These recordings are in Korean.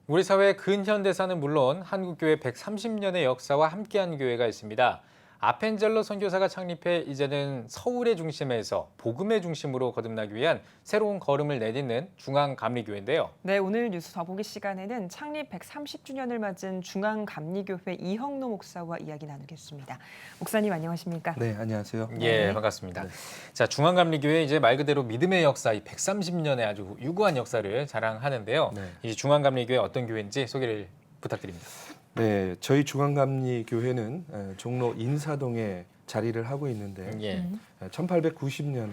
우리 사회의 근현대사는 물론 한국교회 130년의 역사와 함께한 교회가 있습니다. 아펜젤러 선교사가 창립해 이제는 서울의 중심에서 복음의 중심으로 거듭나기 위한 새로운 걸음을 내딛는 중앙감리교회인데요. 네, 오늘 뉴스 더보기 시간에는 창립 130주년을 맞은 중앙감리교회 이형로 목사와 이야기 나누겠습니다. 목사님 안녕하십니까? 네, 안녕하세요. 예, 네. 반갑습니다. 자, 중앙감리교회 이제 말 그대로 믿음의 역사, 이 130년의 아주 유구한 역사를 자랑하는데요. 네. 이 중앙감리교회 어떤 교회인지 소개를 부탁드립니다. 네, 저희 중앙감리교회는 종로 인사동에 자리를 하고 있는데 예. 1890년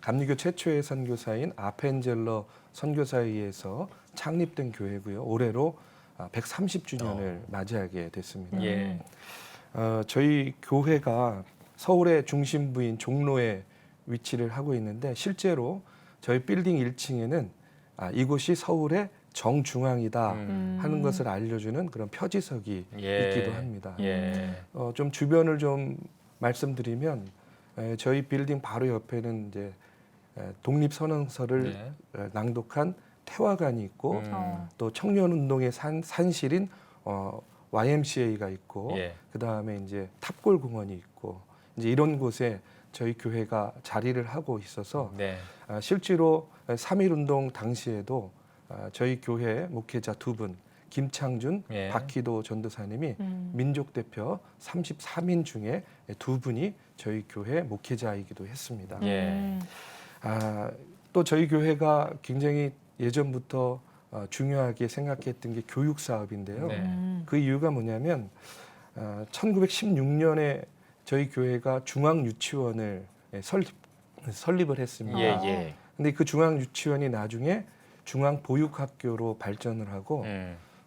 감리교 최초의 선교사인 아펜젤러 선교사에 의해서 창립된 교회고요. 올해로 130주년을 맞이하게 됐습니다. 예. 저희 교회가 서울의 중심부인 종로에 위치를 하고 있는데 실제로 저희 빌딩 1층에는 이곳이 서울의 정중앙이다 하는 것을 알려주는 그런 표지석이 예. 있기도 합니다. 예. 좀 주변을 좀 말씀드리면 저희 빌딩 바로 옆에는 이제 독립선언서를 네. 낭독한 태화관이 있고 또 청년운동의 산실인 YMCA가 있고 예. 그 다음에 이제 탑골공원이 있고 이제 이런 곳에 저희 교회가 자리를 하고 있어서 네. 실제로 3.1운동 당시에도 저희 교회 목회자 두 분 김창준, 예. 박희도 전도사님이 민족 대표 33인 중에 두 분이 저희 교회 목회자이기도 했습니다. 예. 또 저희 교회가 굉장히 예전부터 중요하게 생각했던 게 교육 사업인데요. 네. 그 이유가 뭐냐면 1916년에 저희 교회가 중앙유치원을 설립을 했습니다. 예. 예. 근데 그 중앙유치원이 나중에 중앙보육학교로 발전을 하고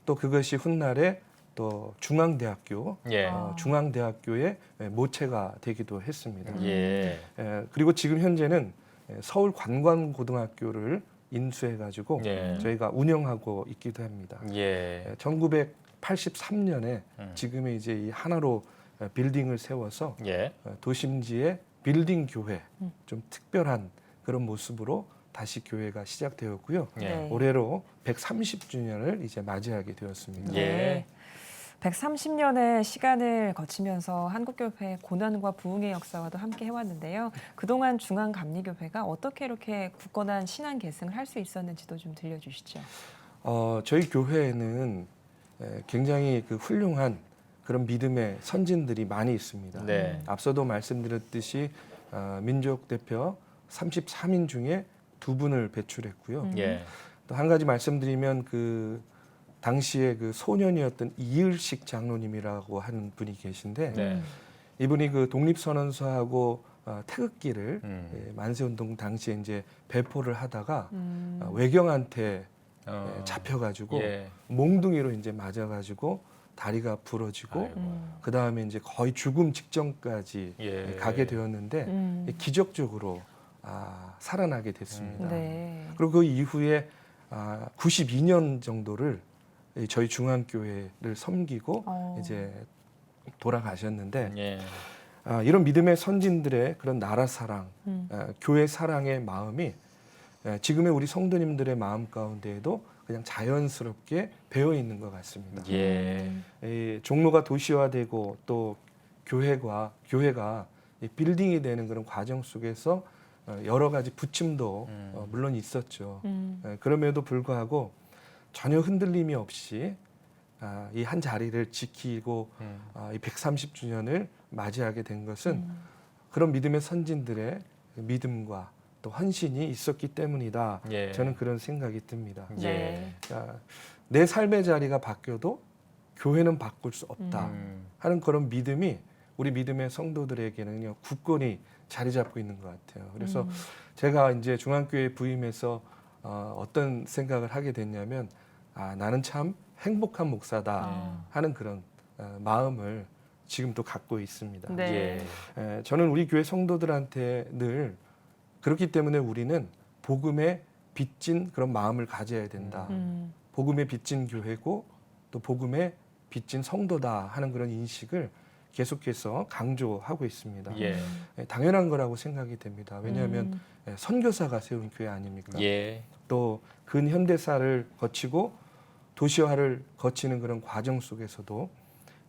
또 그것이 훗날에 또 중앙대학교, 예. 중앙대학교의 모체가 되기도 했습니다. 예. 그리고 지금 현재는 서울관광고등학교를 인수해가지고 예. 저희가 운영하고 있기도 합니다. 예. 1983년에 지금의 이제 이 하나로 빌딩을 세워서 예. 도심지의 빌딩 교회, 좀 특별한 그런 모습으로 다시 교회가 시작되었고요. 예. 네. 올해로 130주년을 이제 맞이하게 되었습니다. 예. 네. 130년의 시간을 거치면서 한국교회의 고난과 부흥의 역사와도 함께 해왔는데요. 그동안 중앙감리교회가 어떻게 이렇게 굳건한 신앙 계승을 할 수 있었는지도 좀 들려주시죠. 저희 교회에는 굉장히 그 훌륭한 그런 믿음의 선진들이 많이 있습니다. 네. 앞서도 말씀드렸듯이 민족 대표 33인 중에 두 분을 배출했고요. 예. 또 한 가지 말씀드리면 그 당시에 그 소년이었던 이을식 장로님이라고 하는 분이 계신데 네. 이분이 그 독립선언서하고 태극기를 음. 만세운동 당시에 이제 배포를 하다가 외경한테 잡혀가지고 예. 몽둥이로 이제 맞아가지고 다리가 부러지고 아이고. 그 다음에 이제 거의 죽음 직전까지 예. 가게 되었는데 기적적으로 살아나게 됐습니다. 네. 그리고 그 이후에 92년 정도를 저희 중앙교회를 섬기고 이제 돌아가셨는데 예. 이런 믿음의 선진들의 그런 나라 사랑, 교회 사랑의 마음이 지금의 우리 성도님들의 마음 가운데에도 그냥 자연스럽게 배어 있는 것 같습니다. 예. 이 종로가 도시화되고 또 교회가 이 빌딩이 되는 그런 과정 속에서 여러 가지 부침도 물론 있었죠. 그럼에도 불구하고 전혀 흔들림이 없이 이 한 자리를 지키고 이 130주년을 맞이하게 된 것은 그런 믿음의 선진들의 믿음과 또 헌신이 있었기 때문이다. 예. 저는 그런 생각이 듭니다. 예. 내 삶의 자리가 바뀌어도 교회는 바꿀 수 없다 하는 그런 믿음이 우리 믿음의 성도들에게는요 굳건히 자리 잡고 있는 것 같아요. 그래서 제가 이제 중앙교회 부임해서 어떤 생각을 하게 됐냐면 나는 참 행복한 목사다 하는 그런 마음을 지금도 갖고 있습니다. 네. 저는 우리 교회 성도들한테 늘 그렇기 때문에 우리는 복음에 빚진 그런 마음을 가져야 된다. 복음에 빚진 교회고 또 복음에 빚진 성도다 하는 그런 인식을 계속해서 강조하고 있습니다. 예. 당연한 거라고 생각이 됩니다. 왜냐하면 선교사가 세운 교회 아닙니까? 예. 또 근현대사를 거치고 도시화를 거치는 그런 과정 속에서도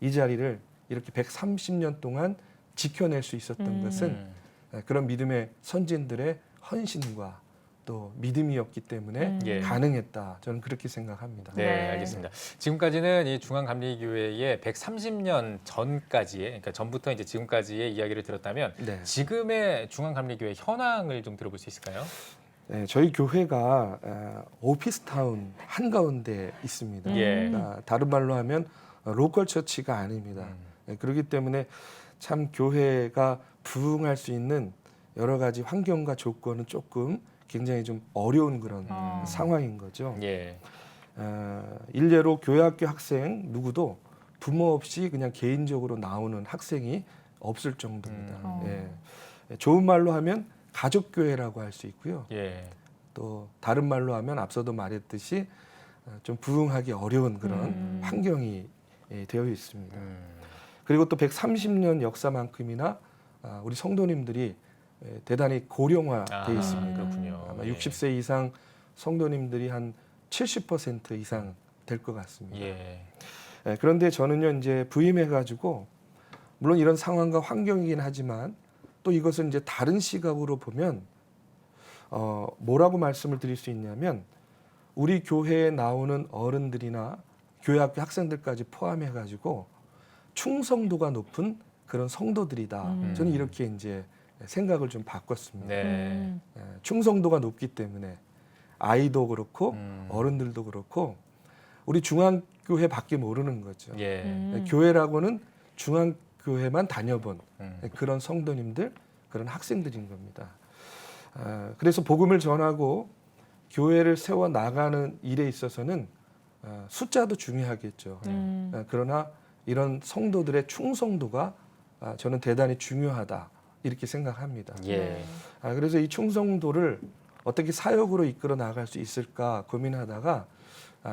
이 자리를 이렇게 130년 동안 지켜낼 수 있었던 것은 그런 믿음의 선진들의 헌신과 또 믿음이었기 때문에 예. 가능했다. 저는 그렇게 생각합니다. 네, 네. 알겠습니다. 지금까지는 이 중앙감리교회의 130년 전까지의, 그러니까 전부터 이제 지금까지의 이야기를 들었다면 네. 지금의 중앙감리교회 현황을 좀 들어볼 수 있을까요? 네, 저희 교회가 오피스타운 한가운데 있습니다. 예. 그러니까 다른 말로 하면 로컬 처치가 아닙니다. 네, 그렇기 때문에 참 교회가 부흥할 수 있는 여러 가지 환경과 조건은 조금 굉장히 좀 어려운 그런 상황인 거죠. 예. 일례로 교회학교 학생 누구도 부모 없이 그냥 개인적으로 나오는 학생이 없을 정도입니다. 예. 좋은 말로 하면 가족교회라고 할 수 있고요. 예. 또 다른 말로 하면 앞서도 말했듯이 좀 부흥하기 어려운 그런 환경이 되어 있습니다. 그리고 또 130년 역사만큼이나 우리 성도님들이 대단히 고령화되어 있습니다. 그렇군요. 아마 예. 60세 이상 성도님들이 한 70% 이상 될 것 같습니다. 예. 그런데 저는요 이제 부임해가지고 물론 이런 상황과 환경이긴 하지만 또 이것을 이제 다른 시각으로 보면 뭐라고 말씀을 드릴 수 있냐면 우리 교회에 나오는 어른들이나 교회학교 학생들까지 포함해가지고 충성도가 높은 그런 성도들이다. 저는 이렇게 이제 생각을 좀 바꿨습니다. 네. 충성도가 높기 때문에 아이도 그렇고 어른들도 그렇고 우리 중앙교회밖에 모르는 거죠. 예. 교회라고는 중앙교회만 다녀본 그런 성도님들, 그런 학생들인 겁니다. 그래서 복음을 전하고 교회를 세워 나가는 일에 있어서는 숫자도 중요하겠죠. 그러나 이런 성도들의 충성도가 저는 대단히 중요하다 이렇게 생각합니다. 예. 그래서 이 충성도를 어떻게 사역으로 이끌어 나갈 수 있을까 고민하다가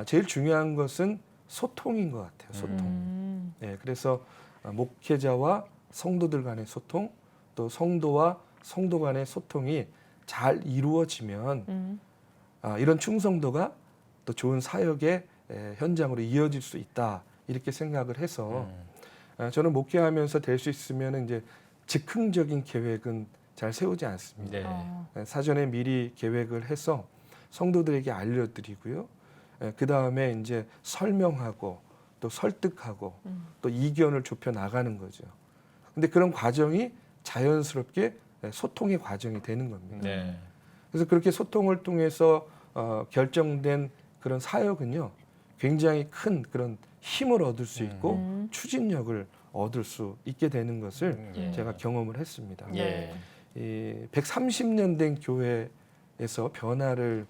제일 중요한 것은 소통인 것 같아요. 소통. 네, 그래서 목회자와 성도들 간의 소통, 또 성도와 성도 간의 소통이 잘 이루어지면 이런 충성도가 또 좋은 사역의 현장으로 이어질 수 있다 이렇게 생각을 해서 저는 목회하면서 될 수 있으면 이제 즉흥적인 계획은 잘 세우지 않습니다. 네. 사전에 미리 계획을 해서 성도들에게 알려드리고요. 그 다음에 이제 설명하고 또 설득하고 또 이견을 좁혀 나가는 거죠. 근데 그런 과정이 자연스럽게 소통의 과정이 되는 겁니다. 네. 그래서 그렇게 소통을 통해서 결정된 그런 사역은요, 굉장히 큰 그런 힘을 얻을 수 있고 추진력을 얻을 수 있게 되는 것을 예. 제가 경험을 했습니다. 예. 이 130년 된 교회에서 변화를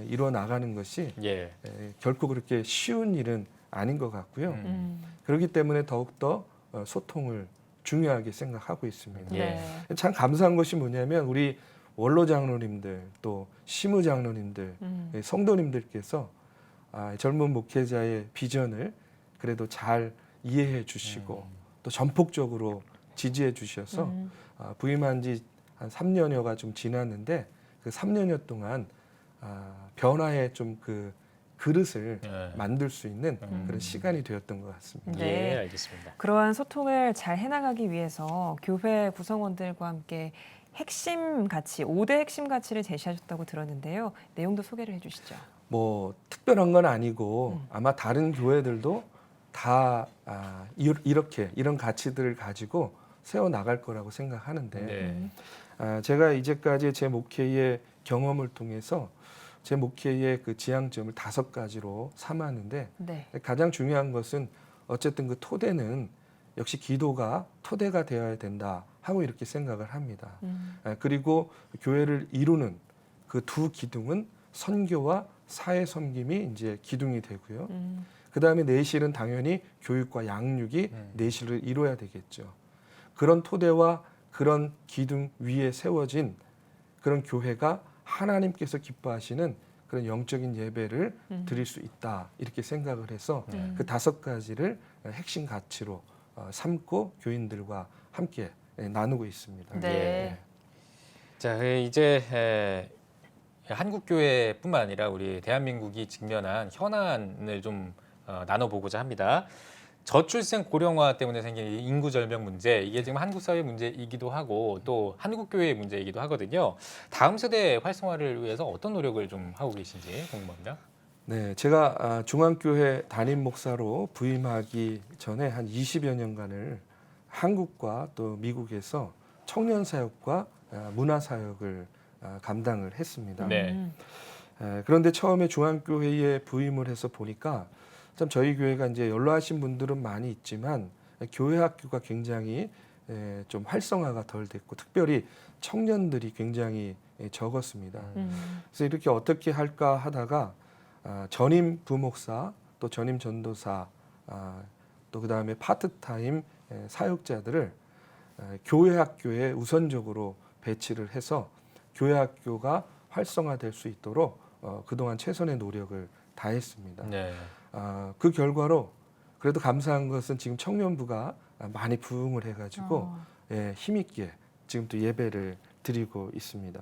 이루어 나가는 것이 예. 결코 그렇게 쉬운 일은 아닌 것 같고요. 그렇기 때문에 더욱더 소통을 중요하게 생각하고 있습니다. 예. 참 감사한 것이 뭐냐면 우리 원로 장로님들 또 시무 장로님들 성도님들께서 젊은 목회자의 비전을 그래도 잘 이해해 주시고 또 전폭적으로 지지해 주셔서 부임한 지 한 3년여가 좀 지났는데 그 3년여 동안 변화의 좀 그 그릇을 만들 수 있는 그런 시간이 되었던 것 같습니다. 네. 예, 알겠습니다. 그러한 소통을 잘 해나가기 위해서 교회 구성원들과 함께 핵심 가치, 5대 핵심 가치를 제시하셨다고 들었는데요. 내용도 소개를 해주시죠. 뭐 특별한 건 아니고 아마 다른 교회들도 다 이렇게 이런 가치들을 가지고 세워 나갈 거라고 생각하는데 네. 제가 이제까지 제 목회의 경험을 통해서 제 목회의 그 지향점을 5가지로 삼았는데 네. 가장 중요한 것은 어쨌든 그 토대는 역시 기도가 토대가 되어야 된다 하고 이렇게 생각을 합니다. 그리고 교회를 이루는 그 두 기둥은 선교와 사회 섬김이 이제 기둥이 되고요. 그 다음에 내실은 당연히 교육과 양육이 내실을 이루어야 되겠죠. 그런 토대와 그런 기둥 위에 세워진 그런 교회가 하나님께서 기뻐하시는 그런 영적인 예배를 드릴 수 있다 이렇게 생각을 해서 그 5가지를 핵심 가치로 삼고 교인들과 함께 나누고 있습니다. 네. 자, 이제 한국교회뿐만 아니라 우리 대한민국이 직면한 현안을 좀 나눠보고자 합니다. 저출생 고령화 때문에 생긴 이 인구 절벽 문제, 이게 지금 한국 사회 문제이기도 하고 또 한국교회의 문제이기도 하거든요. 다음 세대 활성화를 위해서 어떤 노력을 좀 하고 계신지 궁금합니다. 네, 제가 중앙교회 담임 목사로 부임하기 전에 한 20여 년간을 한국과 또 미국에서 청년 사역과 문화 사역을 감당을 했습니다. 네. 그런데 처음에 중앙교회에 부임을 해서 보니까 참 저희 교회가 이제 연로하신 분들은 많이 있지만 교회 학교가 굉장히 좀 활성화가 덜 됐고 특별히 청년들이 굉장히 적었습니다. 그래서 이렇게 어떻게 할까 하다가 전임 부목사 또 전임 전도사 또 그다음에 파트타임 사역자들을 교회 학교에 우선적으로 배치를 해서 교회 학교가 활성화될 수 있도록 그동안 최선의 노력을 다했습니다. 네. 그 결과로 그래도 감사한 것은 지금 청년부가 많이 부흥을 해가지고 힘있게 지금 또 예배를 드리고 있습니다.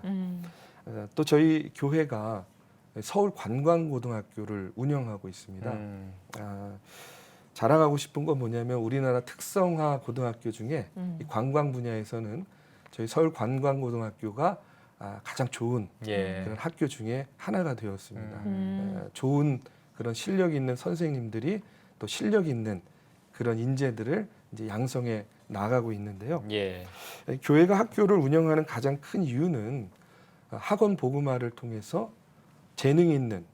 또 저희 교회가 서울 관광고등학교를 운영하고 있습니다. 자랑하고 싶은 건 뭐냐면 우리나라 특성화 고등학교 중에 이 관광 분야에서는 저희 서울 관광고등학교가 가장 좋은 그런 학교 중에 하나가 되었습니다. 좋은 그런 실력 있는 선생님들이 또 실력 있는 그런 인재들을 이제 양성해 나가고 있는데요. 예. 교회가 학교를 운영하는 가장 큰 이유는 학원 복음화를 통해서 재능이 있는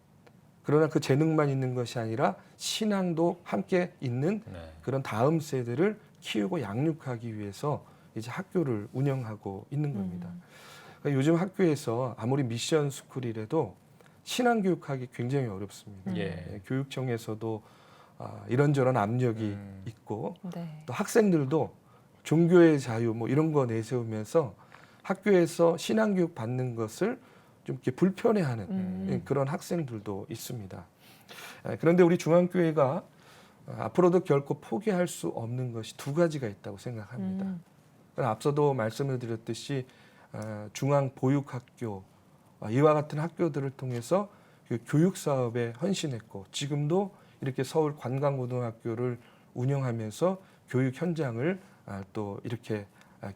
그러나 그 재능만 있는 것이 아니라 신앙도 함께 있는 네. 그런 다음 세대를 키우고 양육하기 위해서 이제 학교를 운영하고 있는 겁니다. 그러니까 요즘 학교에서 아무리 미션 스쿨이라도 신앙 교육하기 굉장히 어렵습니다. 예. 교육청에서도 이런저런 압력이 있고 네. 또 학생들도 종교의 자유 뭐 이런 거 내세우면서 학교에서 신앙 교육 받는 것을 좀 이렇게 불편해하는 그런 학생들도 있습니다. 그런데 우리 중앙교회가 앞으로도 결코 포기할 수 없는 것이 두 가지가 있다고 생각합니다. 앞서도 말씀을 드렸듯이 중앙보육학교 이와 같은 학교들을 통해서 교육 사업에 헌신했고 지금도 이렇게 서울 관광고등학교를 운영하면서 교육 현장을 또 이렇게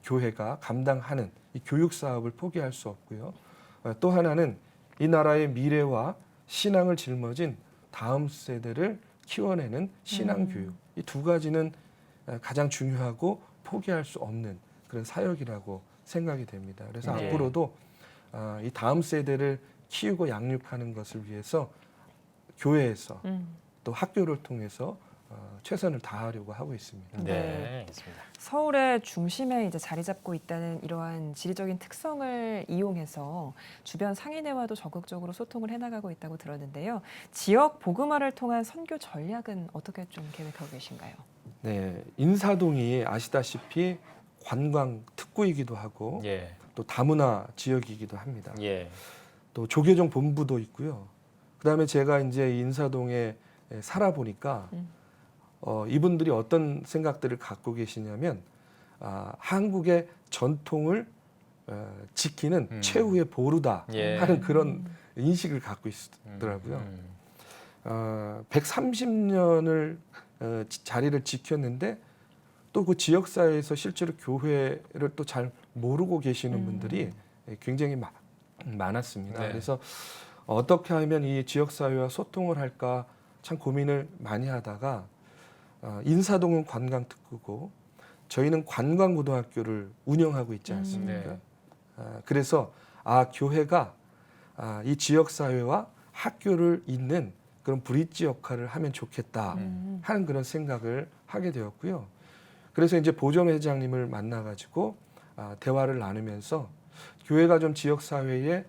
교회가 감당하는 이 교육 사업을 포기할 수 없고요. 또 하나는 이 나라의 미래와 신앙을 짊어진 다음 세대를 키워내는 신앙 교육. 이 두 가지는 가장 중요하고 포기할 수 없는 그런 사역이라고 생각이 됩니다. 그래서 네. 앞으로도 이 다음 세대를 키우고 양육하는 것을 위해서 교회에서 또 학교를 통해서 최선을 다하려고 하고 있습니다. 네. 알겠습니다. 서울의 중심에 이제 자리 잡고 있다는 이러한 지리적인 특성을 이용해서 주변 상인회와도 적극적으로 소통을 해나가고 있다고 들었는데요. 지역 복음화를 통한 선교 전략은 어떻게 좀 계획하고 계신가요? 네, 인사동이 아시다시피 관광 특구이기도 하고 예. 또 다문화 지역이기도 합니다. 예. 또 조계종 본부도 있고요. 그다음에 제가 이제 인사동에 살아보니까 이분들이 어떤 생각들을 갖고 계시냐면 한국의 전통을 지키는 최후의 보루다 예. 하는 그런 인식을 갖고 있더라고요. 130년을 자리를 지켰는데 또 그 지역사회에서 실제로 교회를 또 잘 모르고 계시는 분들이 굉장히 많았습니다. 네. 그래서 어떻게 하면 이 지역사회와 소통을 할까 참 고민을 많이 하다가 인사동은 관광특구고 저희는 관광고등학교를 운영하고 있지 않습니까? 네. 그래서 교회가 이 지역사회와 학교를 잇는 그런 브릿지 역할을 하면 좋겠다 하는 그런 생각을 하게 되었고요. 그래서 이제 보정 회장님을 만나가지고 대화를 나누면서 교회가 좀 지역사회에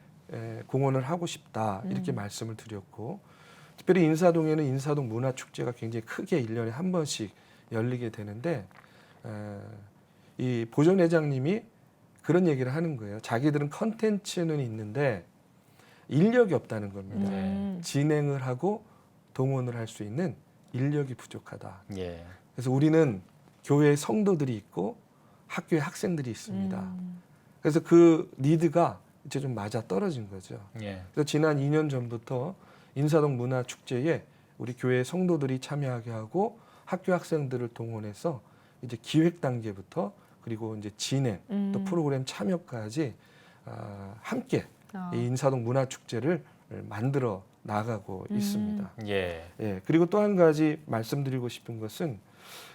공헌을 하고 싶다 이렇게 말씀을 드렸고 특별히 인사동에는 인사동 문화축제가 굉장히 크게 1년에 한 번씩 열리게 되는데 이 보전 회장님이 그런 얘기를 하는 거예요. 자기들은 컨텐츠는 있는데 인력이 없다는 겁니다. 진행을 하고 동원을 할 수 있는 인력이 부족하다. 예. 그래서 우리는 교회에 성도들이 있고 학교에 학생들이 있습니다. 그래서 그 니드가 이제 좀 맞아 떨어진 거죠. 예. 그래서 지난 2년 전부터 인사동 문화축제에 우리 교회 성도들이 참여하게 하고 학교 학생들을 동원해서 이제 기획 단계부터 그리고 이제 진행 또 프로그램 참여까지 함께 이 인사동 문화축제를 만들어 나가고 있습니다. 예. 예, 그리고 또 한 가지 말씀드리고 싶은 것은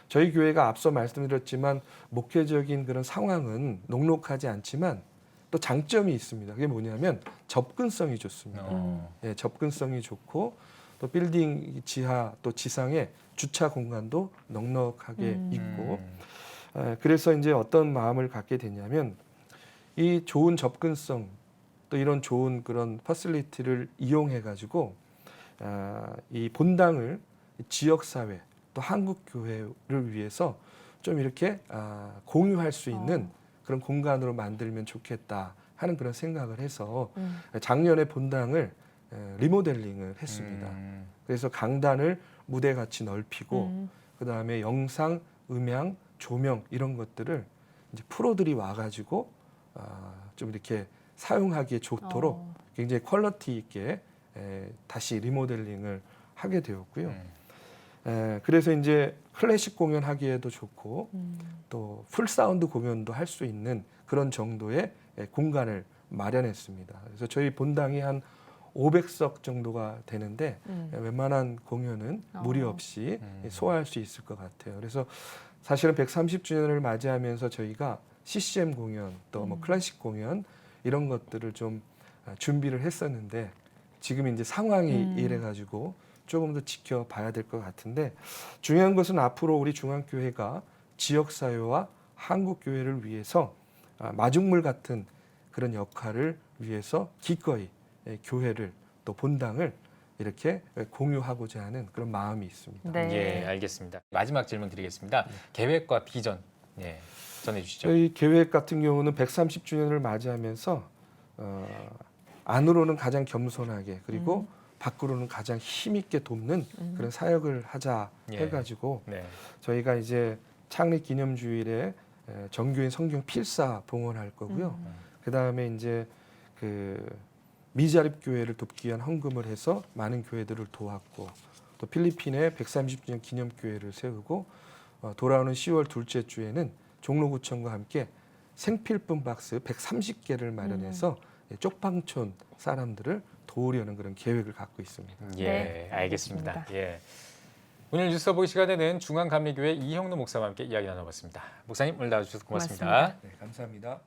저희 교회가 앞서 말씀드렸지만 목회적인 그런 상황은 녹록하지 않지만 또 장점이 있습니다. 그게 뭐냐면 접근성이 좋습니다. 예, 접근성이 좋고 또 빌딩 지하 또 지상에 주차 공간도 넉넉하게 있고 그래서 이제 어떤 마음을 갖게 되냐면 이 좋은 접근성 또 이런 좋은 그런 퍼실리티를 이용해 가지고 이 본당을 지역 사회 또 한국 교회를 위해서 좀 이렇게 공유할 수 있는 그런 공간으로 만들면 좋겠다 하는 그런 생각을 해서 작년에 본당을 리모델링을 했습니다. 그래서 강단을 무대같이 넓히고 그 다음에 영상, 음향, 조명 이런 것들을 이제 프로들이 와가지고 좀 이렇게 사용하기에 좋도록 굉장히 퀄리티 있게 다시 리모델링을 하게 되었고요. 그래서 이제 클래식 공연하기에도 좋고 또 풀사운드 공연도 할 수 있는 그런 정도의 공간을 마련했습니다. 그래서 저희 본당이 한 500석 정도가 되는데 웬만한 공연은 무리 없이 소화할 수 있을 것 같아요. 그래서 사실은 130주년을 맞이하면서 저희가 CCM 공연 또 뭐 클래식 공연 이런 것들을 좀 준비를 했었는데 지금 이제 상황이 이래가지고 조금 더 지켜봐야 될 것 같은데 중요한 것은 앞으로 우리 중앙교회가 지역사회와 한국교회를 위해서 마중물 같은 그런 역할을 위해서 기꺼이 교회를 또 본당을 이렇게 공유하고자 하는 그런 마음이 있습니다. 네. 예, 알겠습니다. 마지막 질문 드리겠습니다. 계획과 비전 예, 전해주시죠. 저희 계획 같은 경우는 130주년을 맞이하면서 안으로는 가장 겸손하게 그리고 밖으로는 가장 힘있게 돕는 그런 사역을 하자 예. 해가지고 네. 저희가 이제 창립 기념주일에 정교인 성경 필사 봉헌할 거고요. 그 다음에 이제 그 미자립 교회를 돕기 위한 헌금을 해서 많은 교회들을 도왔고 또 필리핀에 130주년 기념교회를 세우고 돌아오는 10월 둘째 주에는 종로구청과 함께 생필품 박스 130개를 마련해서 쪽방촌 사람들을 도우려는 그런 계획을 갖고 있습니다. 예, 네, 알겠습니다. 알겠습니다. 예. 오늘 뉴스 보기 시간에는 중앙감리교회 이형로 목사와 함께 이야기 나눠봤습니다. 목사님 오늘 나와주셔서 고맙습니다. 고맙습니다. 네, 감사합니다.